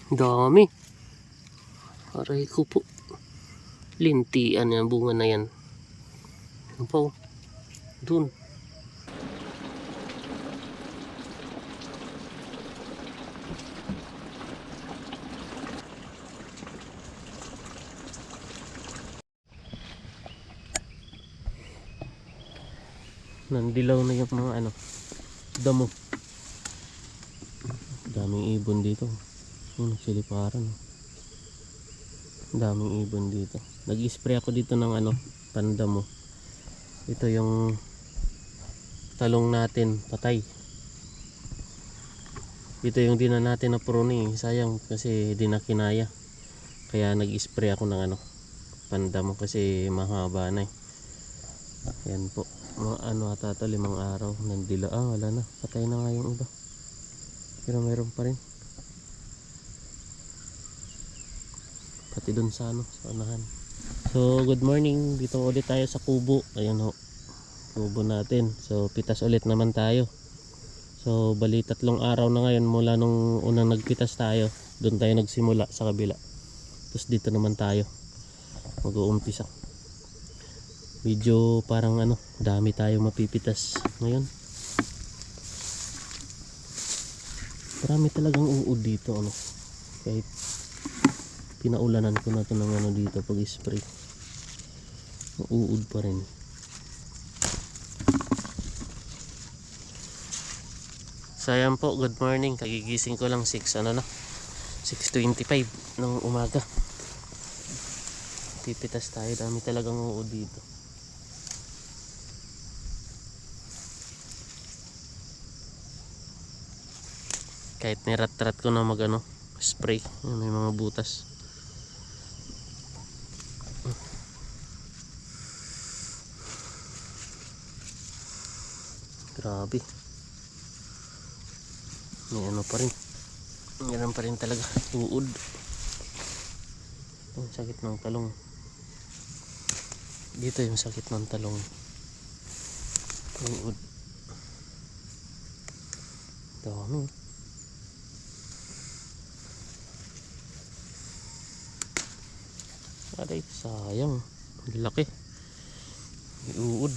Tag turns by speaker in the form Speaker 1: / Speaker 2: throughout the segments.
Speaker 1: Dami. Aray ko po. Lintian yan, bunga na yan. Ano pa oh. Dun. Nandilaw na yung mga damo. Daming ibon dito. Nagsiliparan. Daming ibon dito. Nag-spray ako dito ng pandamo. Ito yung talong natin patay. Ito yung di na natin na prune. Sayang kasi di na kinaya. Kaya nag-spray ako ng pandamo kasi mahaba na eh. Yan po. Mga ata 5 araw nandila. Wala na. Patay na nga yung iba. Pero mayroon pa rin. Pati dun sa sa unahan. So good morning. Dito ulit tayo sa kubo. Ayan ho. Kubo natin. So pitas ulit naman tayo. So bali 3 araw na ngayon mula nung unang nagpitas tayo. Doon tayo nagsimula sa kabila. Tapos dito naman tayo mag-uumpisa. Medyo parang dami tayong mapipitas ngayon. Marami talagang uod dito kahit pinaulanan ko na to ng dito pag spray. Uod pa rin. Sayang po, good morning. Kagigising ko lang 6:25 ng umaga. Pipitas tayo, dami talagang uod dito. Kahit nirat-rat ko na spray, may mga butas. Grabe. May pa rin. Ganun pa rin talaga, uod. Ang sakit ng talong. Dito yung sakit ng talong. Uod. Dami. Aray, sayang. Laki. May uod.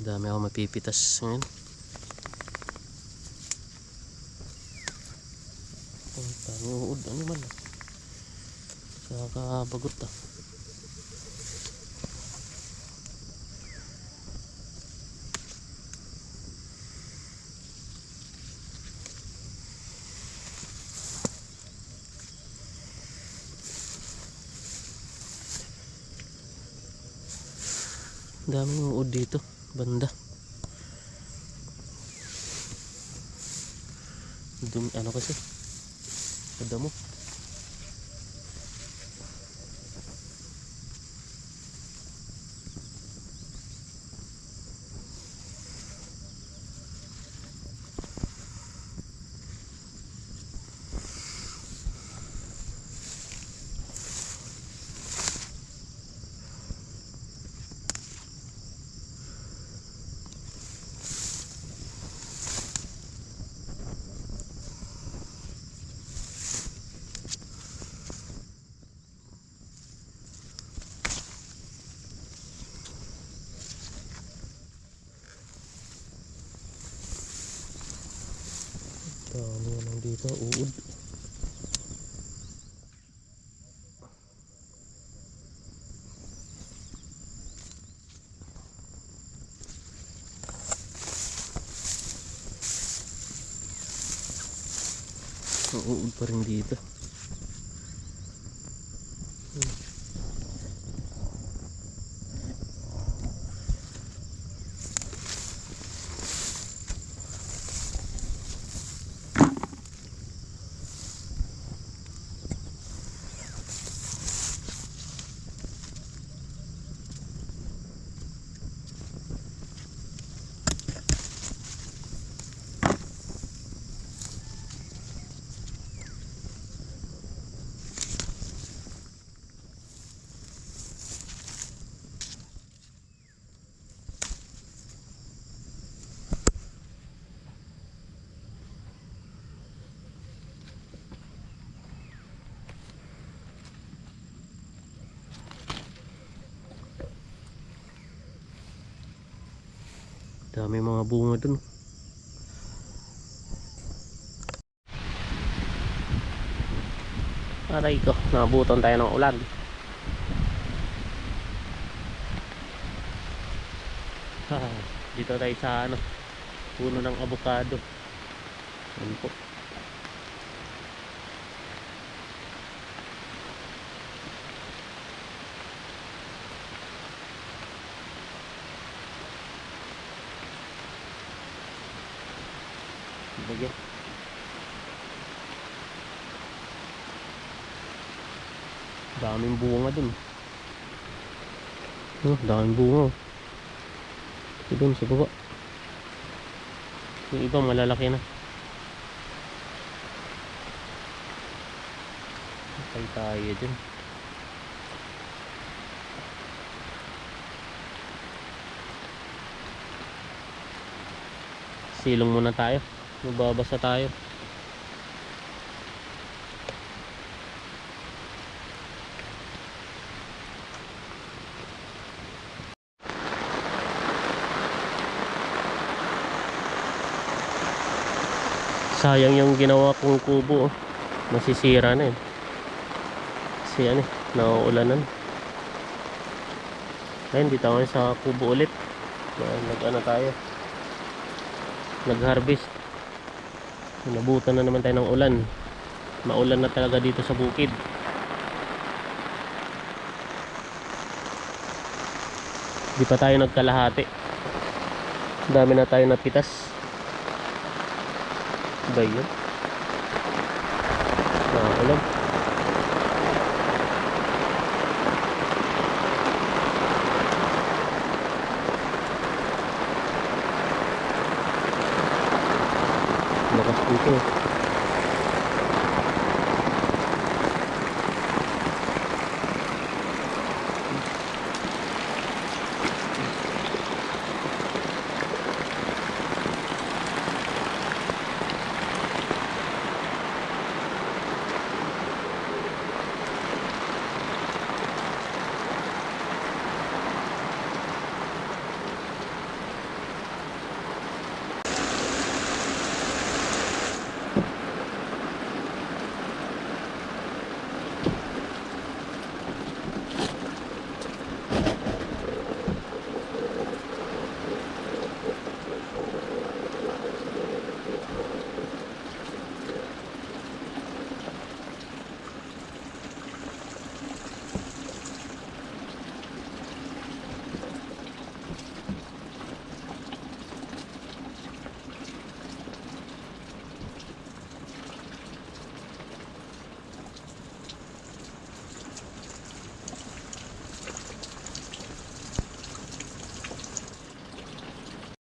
Speaker 1: Dami ako mapipitas ngayon. Dami uod. Ano man kakabagot daming uod dito banda. Kasi damo. Dami lang dito, uod. Uod pa rin dito. Dami mga bunga dun. Aray ko, nabuton tayo ng ulan. Dito tayo sa ano, puno ng avocado. Ano po? Bagay. Daming bunga dun. Daming bunga. Dun sa baba. Yung iba malalaki na. Patay tayo dyan. Silong muna tayo. Mababasa tayo. Sayang yung ginawa kong kubo, oh. Masisira na yun. Kasi ano, nauulanan. Ayun, dito tayo sa kubo ulit. Nag-ano tayo, nag-harvest. Nabutan na naman tayo ng ulan. Maulan na talaga dito sa bukid. Di pa tayo nagkalahati. Dami na tayo napitas. Ba yun? Ulan. Lakas dito.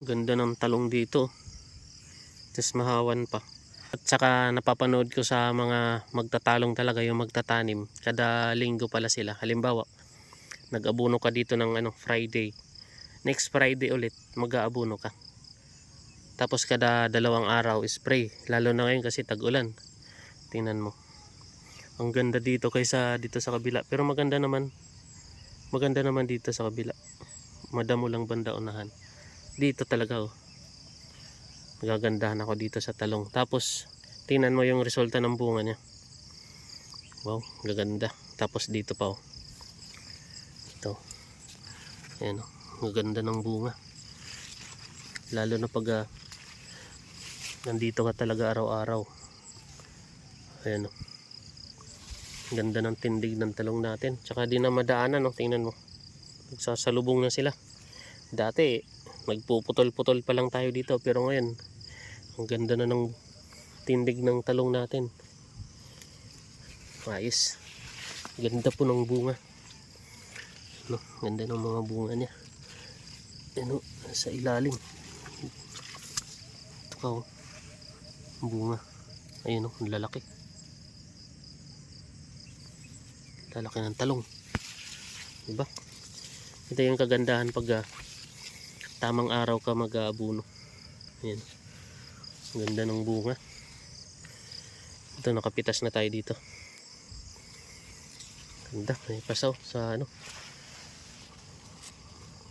Speaker 1: Ganda ng talong dito. Tapos mahawan pa. At saka napapanood ko sa mga magtatalong talaga, yung magtatanim. Kada linggo pala sila. Halimbawa, nag-abuno ka dito ng Friday. Next Friday ulit, mag-aabuno ka. Tapos kada dalawang araw, spray. Lalo na ngayon kasi tag-ulan. Tingnan mo. Ang ganda dito kaysa dito sa kabila. Pero maganda naman. Maganda naman dito sa kabila. Madamo lang banda unahan. Dito talaga, oh. Nagagandahan ako dito sa talong. Tapos tingnan mo yung resulta ng bunga niya. Wow, gaganda. Tapos dito pa, oh. Ito. Ayan, oh. Maganda ng bunga. Lalo na pag nandito ka talaga araw-araw. Ayan, oh. Ganda ng tindig ng talong natin. Tsaka di na madaanan, oh. Tingnan mo. Nagsasalubong na sila. Dati nagpuputol-putol pa lang tayo dito, pero ngayon ang ganda na ng tindig ng talong natin. Ayos. Ganda po ng bunga. Ganda ng mga bunga niya. Sa ilalim. Ito ka, oh. Bunga. Ayun, oh, lalaki. Lalaki ng talong. Diba? Ito yung kagandahan pag tamang araw ka mag-aabuno. Ayan. Ganda ng bunga. Ito, nakapitas na tayo dito. Ganda, may pasaw sa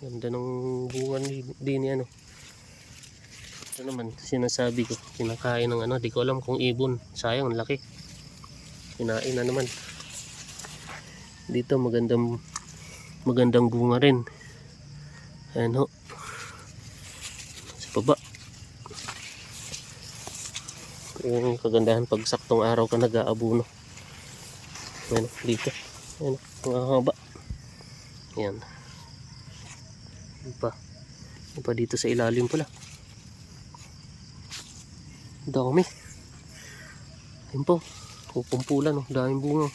Speaker 1: Ganda ng bunga din Ito naman sinasabi ko, kinakain ng ano, di ko alam kung ibon. Sayang, ang laki. Kinain na naman. Dito magandang bunga rin. Ayan ho. Sa baba. Yung kagandahan pag saktong araw ka nag-aabuno. Ayan dito. Ayan, mga haba. Ayan. Yung pa dito sa ilalim pala. Dami. Ayan po. Pupumpulan, oh. Daming bunga.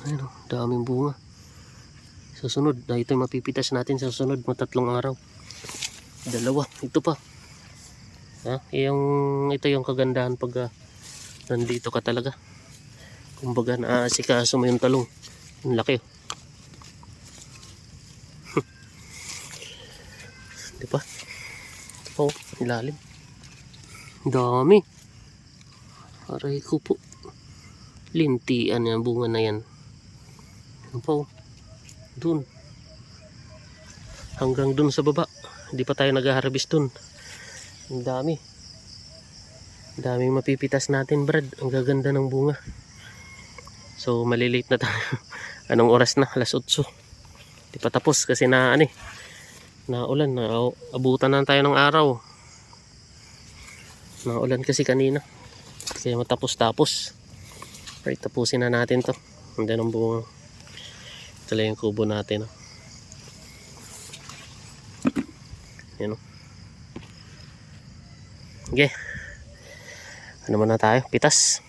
Speaker 1: Ayan, oh. Daming bunga. Susunod, ito yung mapipitas natin sa susunod, matatlong araw. Dalawa, ito pa. Ito yung kagandahan pag nandito ka talaga. Kumbaga naaasikaso mo yung talong. Ang laki. Di ba? Oh, ilalim. Dami. Aray ko po. Lintian yung bunga na yan. Ano po? Dun. Hanggang dun sa baba. Hindi pa tayo nag-harvest dun. Ang dami. Daming mapipitas natin, Brad. Ang gaganda ng bunga. So malilate na tayo. Anong oras na? Alas 8. Di pa tapos kasi naulan na. Abutan na tayo ng araw. Naulan kasi kanina. Kaya matapos-tapos. Right, tapusin na natin to. Ang ng bunga. Ito lang yung kubo natin. Yan o. Okay. Ano muna tayo? Pitas.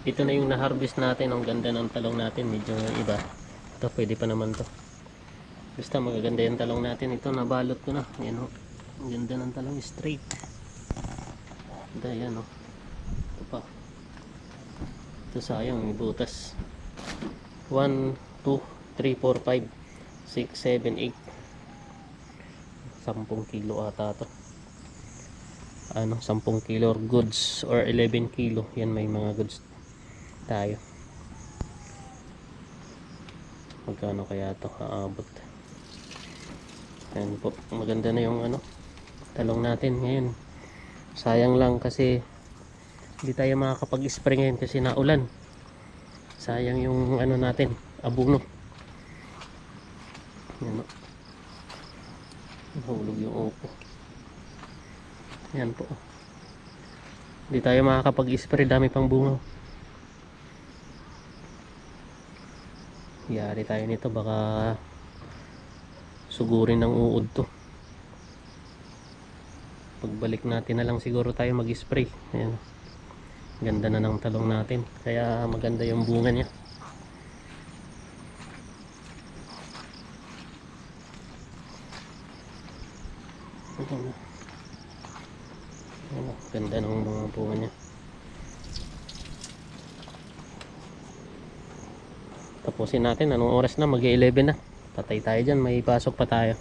Speaker 1: Ito na yung na-harvest natin. Ang ganda ng talong natin. Medyo iba. Ito pwede pa naman to. Basta magaganda yung talong natin. Ito nabalot ko na. Yan o. Ang ganda ng talong straight. Ganda yan o. Ito pa. Ito sayang. May butas. 1, 2, 3, 4, 5, 6, 7, 8. 10 kilo ata to. 10 kilo or goods or 11 kilo. Yan, may mga goods tayo. Magkano kaya to aabot? Ayan po, maganda na yung talong natin ngayon. Sayang lang kasi hindi tayo makakapag-spray ngayon kasi naulan. Sayang yung natin, abono. Yan o. Nahulog yung upo. Yan po. Hindi tayo makakapag-spray, dami pang bunga. Yari tayo nito, baka sugurin ng uod to. Pagbalik natin na lang siguro tayo mag-spray. Ayan. Ganda na ng talong natin. Kaya maganda yung bunga niya. Ayan. Ganda ng mga bunga niya. Tapusin natin. Anong oras na? Mag-11 na. Patay tayo dyan. May pasok pa tayo.